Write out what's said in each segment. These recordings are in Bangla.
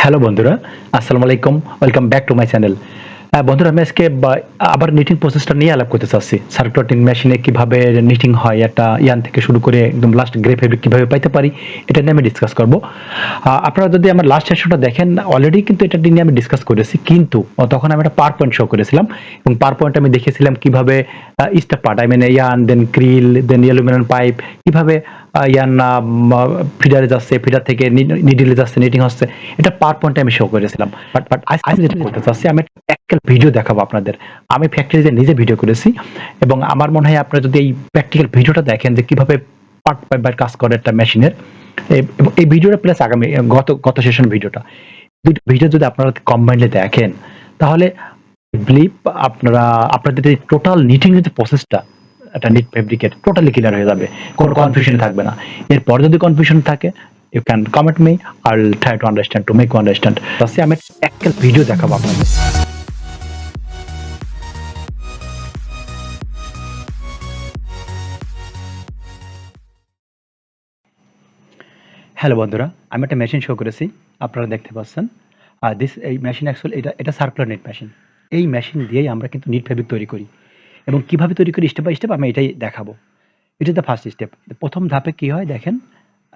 হ্যালো বন্ধুরা, আসসালামু আলাইকুম। Welcome back to my channel. বন্ধুরা আমি আজকে আবার নিটিং প্রসেসটা নিয়ে আলাপ করতে চাচ্ছি। সার্কুলার নিটিং মেশিনে কিভাবে নিটিং হয়, একটা ইয়ান থেকে শুরু করে একদম লাস্ট গ্রে ফেব্রিক কিভাবে পাইতে পারি, এটা নিয়ে আমি ডিসকাস করব। আপনারা যদি আমার লাস্ট সেশনটা দেখেন, অলরেডি কিন্তু এটা নিয়ে আমি ডিসকাস করেছি। কিন্তু তখন আমি একটা পাওয়ার পয়েন্ট শো করেছিলাম এবং পাওয়ার পয়েন্টে আমি দেখিয়েছিলাম কিভাবে step part, I mean yarn, then creel, then aluminium pipe, কিভাবে ইয়ান ফিডারে যাচ্ছে, ফিডার থেকে নিডলে যাচ্ছে, নিটিং হচ্ছে। এটা পাওয়ার পয়েন্টে আমি শো করেছিলাম। বাট আজ যেটা করতে চাচ্ছি, আমি একটা প্র্যাকটিক্যাল ভিডিও দেখাবো আপনাদের। আমি ফ্যাক্টরিতে নিজে ভিডিও করেছি এবং আমার মনে হয় আপনারা যদি এই প্র্যাকটিক্যাল ভিডিওটা দেখেন যে কিভাবে পার্ট বাই পার্ট কাজ করে একটা মেশিনের, এবং এই ভিডিওটা প্লাস আগামী গত সেশন ভিডিওটা, দুটো ভিডিও যদি আপনারা কম্বাইন্ডলি দেখেন, তাহলে বিলিভ আপনাদের এই টোটাল নিটিং এর যে প্রসেসটা, একটা নিট ফেব্রিকের টোটালি ক্লিয়ার হয়ে যাবে, কোনো কনফিউশন থাকবে না। এরপর যদি কনফিউশন থাকে, you can comment me, I will try to understand, to make you understand. তাহলে আমি একটা ভিডিও দেখাবো আপনাদের। হ্যালো বন্ধুরা, আমি একটা মেশিন শো করেছি, আপনারা দেখতে পাচ্ছেন। এই মেশিন অ্যাকচুয়ালি এটা সার্কুলার নিট মেশিন। এই মেশিন দিয়েই আমরা কিন্তু নিট ফেব্রিক তৈরি করি এবং কিভাবে তৈরি করি স্টেপ বাই স্টেপ আমি এটাই দেখাবো। এটা দ্য ফার্স্ট স্টেপ। প্রথম ধাপে কি হয় দেখেন,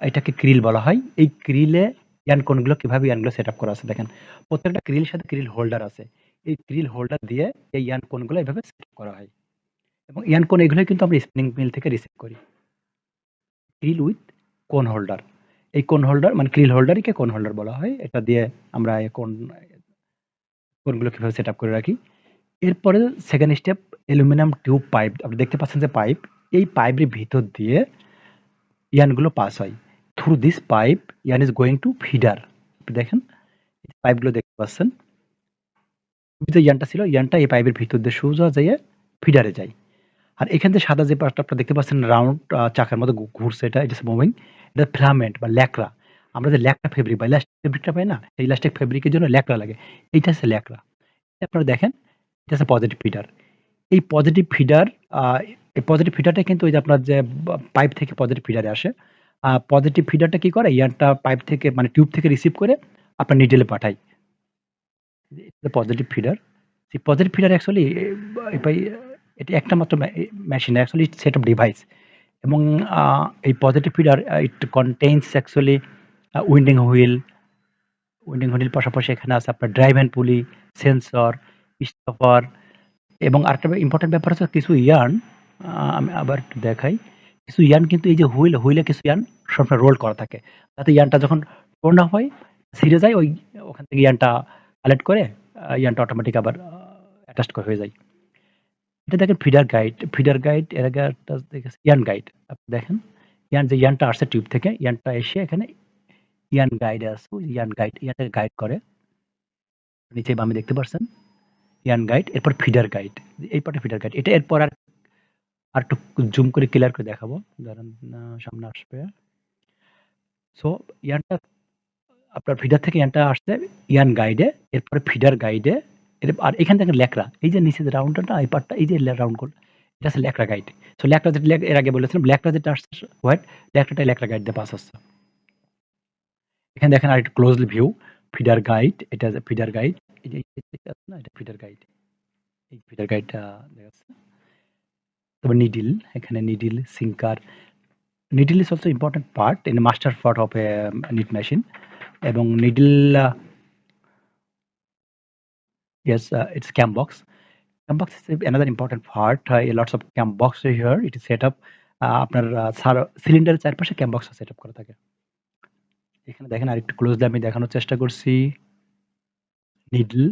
এটাকে ক্রিল বলা হয়। এই ক্রিলে ইয়ান কোনগুলো কিভাবে ইয়ানগুলো সেট আপ করা আছে দেখেন। প্রত্যেকটা ক্রিলের সাথে ক্রিল হোল্ডার আছে। এই ক্রিল হোল্ডার দিয়ে এই ইয়ান কোনগুলো এভাবে সেট আপ করা হয় এবং ইয়ান কোন এগুলোই কিন্তু আমরা স্পিনিং মিল থেকে রিসিভ করি। ক্রিল উইথ কোন হোল্ডার। এই কোন হোল্ডার মানে ক্রিল হোল্ডারকে কোন হোল্ডার বলা হয়। এটা দিয়ে আমরা এই কোনগুলো কিভাবে সেট আপ করে রাখি। এরপরে second step, aluminium tube pipe. আপনি দেখতে পাচ্ছেন যে পাইপ, এই পাইপের ভিতর দিয়ে ইয়ানগুলো পাস হয়। Through this pipe yarn is going to feeder. দেখেন পাইপগুলো দেখতে পাচ্ছেন। যে ইয়ানটা ছিল, ইয়ানটা এই পাইপের ভিতর দিয়ে সোজা যেয়ে ফিডারে যায়। আর এখান থেকে সাদা যে পার্টটা আপনারা দেখতে পাচ্ছেন রাউন্ড চাকার মতো ঘুরছে, এটা ইট ইজ মুভিং। এটা ফিলামেন্ট বা ল্যাকড়া। আমরা যে ল্যাকড়া ফেব্রিক বা ইলাস্টিক ফেব্রিকটা পাই না? এই ইলাস্টিক ফেব্রিকের জন্য ল্যাকড়া লাগে। এইটা হচ্ছে ল্যাকড়া। আপনারা দেখেন, এটা হচ্ছে পজিটিভ ফিডার। এই পজিটিভ ফিডার, আ এই পজিটিভ ফিডারটা কিন্তু ওই যে আপনার যে পাইপ থেকে পজিটিভ ফিডারে আসে। পজিটিভ ফিডারটা কি করে? ইয়ারটা পাইপ থেকে মানে টিউব থেকে রিসিভ করে আপনার নিডেলে পাঠায়। Positive feeder. সেই পজিটিভ ফিডার অ্যাকচুয়ালি ভাই এটা একটা মাত্র machine, actually set of device এবং এই positive feeder it contains actually winding wheel. Winding হুইলের পাশাপাশি এখানে আছে আপনার drive and pulley, sensor, stopper এবং আরেকটা ইম্পোর্টেন্ট ব্যাপার হচ্ছে কিছু ইয়ার্ন, আমি আবার একটু দেখাই। কিছু ইয়ার্ন কিন্তু এই যে হুইলে কিছু ইয়ার্ন সবসময় রোল করা থাকে। যাতে ইয়ার্নটা যখন টোন আপ হয়, ছিঁড়ে যায়, ওখান থেকে ইয়ার্নটা কালেক্ট করে ইয়ার্নটা অটোমেটিক আবার অ্যাটাচড হয়ে যায়। এটা দেখেন ফিডার গাইড এর আগে একটা দেখেছি ইয়ার্ন গাইড। আপনি দেখেন ইয়ার্নটা আসছে টিউব থেকে, ইয়ার্নটা এসে এখানে ইয়ার্ন গাইড আছে। ওই ইয়ার্নটাকে গাইড করে। নিচে বামে দেখতে পাচ্ছেন ইয়ার্ন গাইড, এরপর ফিডার গাইড। এই পার্টে ফিডার গাইড। এটা এরপর আরেকটু জুম করে ক্লিয়ার করে দেখাবো। দাঁড়ান, সামনে আসবে। সো ইয়ার্নটা আপনার ফিডার থেকে ইয়ার্নটা আসছে ইয়ার্ন গাইডে, এরপরে ফিডার গাইডে। আর এখান থেকে ল্যাকড়া, এই যে নিচে যে রাউন্ডটা, এই পার্টটা, এই যে রাউন্ড গুলো, এটা হচ্ছে ল্যাকড়া গাইড। সো ল্যাকড়া যেটা এর আগে বলেছিলাম, ল্যাকড়া যেটা আসছে হোয়াইট, ল্যাকড়াটা ল্যাকড়া গাইড দিয়ে পাস হচ্ছে। এখানে দেখেন আরেকটু ক্লোজলি ভিউ, ফিডার গাইড। এটা ফিডার গাইড। এই যে আছে না, এটা ফিডার গাইড। এই ফিডার গাইডটা দেখা যাচ্ছে। তারপর নিডল, এখানে needle, sinker. Needle is also important part in the master part of a knit machine. এবং needle, yes, it's cam box. Cam box is another important part. Lots of cam box here. It is set up. আপনার সিলিন্ডারের চারপাশে ক্যাম বক্স সেট আপ করা থাকে। এখানে দেখেন আরেকটু ক্লোজলি আমি দেখানোর চেষ্টা করছি। নিডল,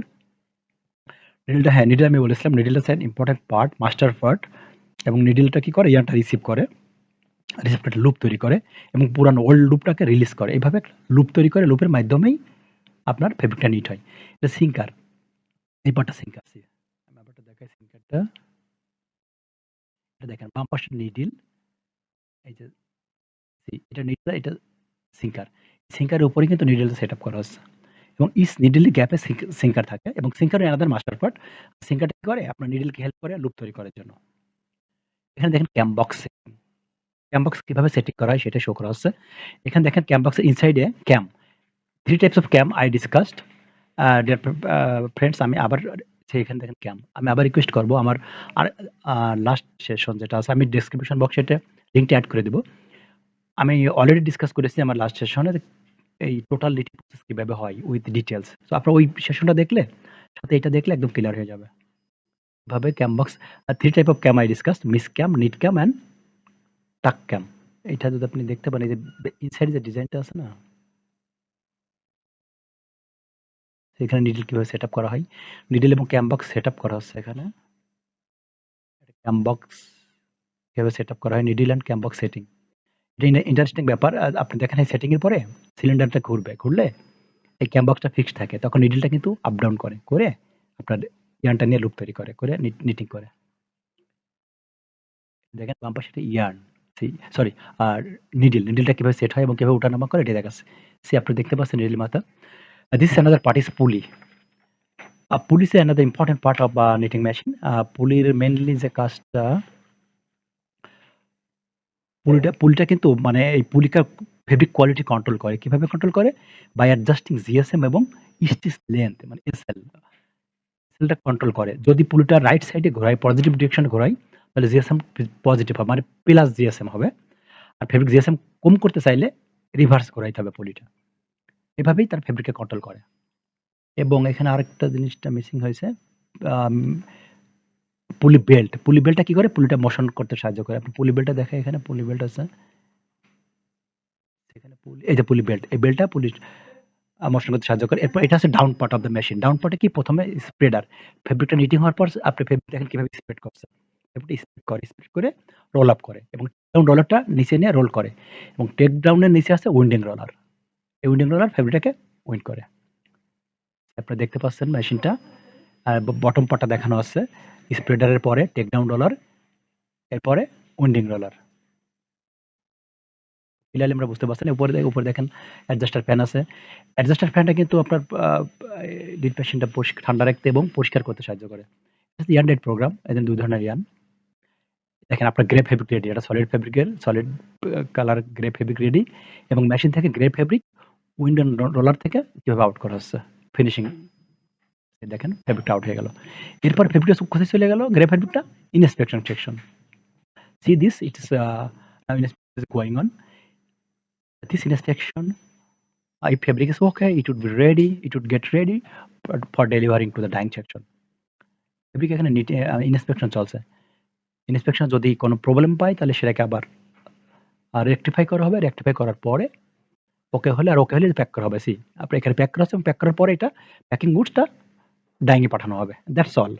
হ্যাঁ, নিডল আমি বলেছিলাম, নিডলটা হচ্ছে ইম্পর্টেন্ট পার্ট, মাস্টার পার্ট। এবং নিডলটা কি করে? ইয়ারটা রিসিভ করে, রিসিপ্ট লুপ তৈরি করে এবং পুরানো ওল্ড লুপটাকে রিলিজ করে। এইভাবে লুপ তৈরি করে, লুপের মাধ্যমেই আপনার ফেব্রিকটা নিট হয়। এটা সিঙ্কার, এই পার্টটা সিঙ্কার। আমি আবারটা দেখাই সিঙ্কারটা। এটা দেখেন বাম পাশে নিডল, এই যে এটা নিডল, এটা সিঙ্কার। সিঙ্কারের উপরে কিন্তু নিডলটা সেট আপ করা হচ্ছে এবং ইস নিডলের গ্যাপে সিঙ্কার থাকে এবং সিঙ্কার অ্যানাদার মাস্টার পার্ট। সিঙ্কারটা কি করে? আপনার নিডলকে হেল্প করে লুপ তৈরি করার জন্য। এখানে দেখেন ক্যাম বক্স। ক্যাম বক্স কিভাবে সেটিং করা হয় সেটা শো করা হচ্ছে। এখানে দেখেন ক্যাম বক্সের ইনসাইডে ক্যাম। 3 types of cam I discussed. Dear friends, আমি আবার সেইখানে দেখেন ক্যাম। আমি আবার রিকোয়েস্ট করব আমার আর লাস্ট সেশন যেটা আছে আমি ডেসক্রিপশন বক্সে এটা লিঙ্কটা এড করে দিব। আমি অলরেডি ডিসকাস করেছি আমার লাস্ট সেশনে এই টোটাল লিটিং প্রসেস কিভাবে হয় উইথ ডিটেইলস। সো আপনারা ওই সেশনটা দেখলে সাথে এটা দেখলে একদম ক্লিয়ার হয়ে যাবে। এভাবে cam box 3 type of cam I discussed, miss cam, knit cam and tuck cam. এটা যদি আপনি দেখতে পান এই যে ইনসাইড যে ডিজাইনটা আছে না? এখানে নিডল কিভাবে সেটআপ করা হয়। নিডল এবং ক্যাম বক্স সেটআপ করা হচ্ছে এখানে। ক্যাম বক্স কিভাবে সেটআপ করা হয় needle and cam box setting. এটা ইন্টারেস্টিং ব্যাপার। আপনি দেখেন এই সেটিং এর পরে সিলিন্ডারটা ঘুরবে। ঘুরলে এই ক্যাম বক্সটা ফিক্সড থাকে। তখন নিডলটা কিন্তু আপ ডাউন করে। করে আপনার ইয়ার্নটা নিয়ে লুপ তৈরি করে। করে নিটিং করে। দেখেন বাম পাশে একটা ইয়ার্ন সরি আর নিডলটা কিভাবে সেট হয় এবং কিভাবে ওঠানামা করে এটা দেখাচ্ছে। আপনি দেখতে পাচ্ছেন নিডল মাথা। This is another part is pulley. Pulley is another important part of knitting machine. পুলির মেইনলি যে কাজটা পুলিটা কিন্তু মানে এই পুলিকা ফেব্রিক কোয়ালিটি কন্ট্রোল করে। কিভাবে কন্ট্রোল করে? বাই অ্যাডজাস্টিং জিএসএম এবং স্টিচ লেন্থ মানে এসএলটা কন্ট্রোল করে। যদি পুলিটা রাইট সাইডে ঘোরাই, পজিটিভ ডিরেকশনে ঘোরাই, তাহলে জিএসএম পজিটিভ হবে মানে প্লাস জিএসএম হবে। আর ফেব্রিক জিএসএম কম করতে চাইলে রিভার্স ঘোরাইতে হবে পুলিটা। এভাবেই তার ফেব্রিককে কন্ট্রোল করে। এবং এখানে আরেকটা জিনিসটা মিসিং হয়েছে। আম পুলি বেল্টটা কি করে? পুলিটা মোশন করতে সাহায্য করে। আপনি পুলি বেল্টটা দেখেন এখানে পুলি বেল্ট আছে। এখানে এই যে পুলি বেল্ট। এই বেল্টটা পুলি মোশন করতে সাহায্য করে। এরপর এটা হচ্ছে down part of the machine. Down পার্টে কি ১ম এ স্প্রেডার। ফেব্রিকটা নিটিং হওয়ার পর আপনি ফেব্রিক দেখেন কিভাবে স্প্রেড করছে। ফেব্রিকটা স্প্রেড করে রোল আপ করে এবং ডাউন রোলারটা নিচে নিয়ে রোল করে এবং টেক ডাউন এর নিচে আছে উইন্ডিং রোলার। এই উইন্ডিং রোলার ফেব্রিকটাকে উইন্ড করে। আপনারা দেখতে পাচ্ছেন মেশিনটা বটম পার্টটা দেখানো আছে। স্প্রেডারের পরে টেক ডাউন রোলার, এরপরে উইন্ডিং রোলার। ক্লিয়ারলি আমরা বুঝতে পারছেন। উপরে দেখেন অ্যাডজাস্টার ফ্যান আছে। অ্যাডজাস্টার ফ্যানটা কিন্তু আপনার ডিপ মেশিনটা ঠান্ডা রাখতে এবং পরিষ্কার করতে সাহায্য করে। Yarn dyed programme. এখানে ২ ধরনের ইয়ার্ন। দেখেন আপনার গ্রে ফেব্রিক রেডি। এটা solid colour grey fabric ready এবং মেশিন থেকে গ্রে ফেব্রিক উইন্ড রোলার থেকে কিভাবে আউট করা হচ্ছে। ফিনিশিং দেখেন ফেব্রিকটা আউট হয়ে গেল। এরপর ফেব্রিকটা কোথায় চলে গেল? গ্রে ফেব্রিকটা inspection section. See this, it is now inspection is going on. This inspection, if fabric is okay, it would be ready, it would get ready for delivering to the dyeing section. Fabric এখানে ইন্সপেকশন চলছে। ইন্সপেকশন যদি কোনো প্রবলেম পায় তাহলে সেটাকে আবার রেকটিফাই করা হবে। রেকটিফাই করার পরে ওকে হলে প্যাক করা হবে। আপনার এখানে প্যাক করা আছে এবং প্যাক করার পরে এটা প্যাকিং গুডসটা ডাইং এ পাঠানো হবে। That's all.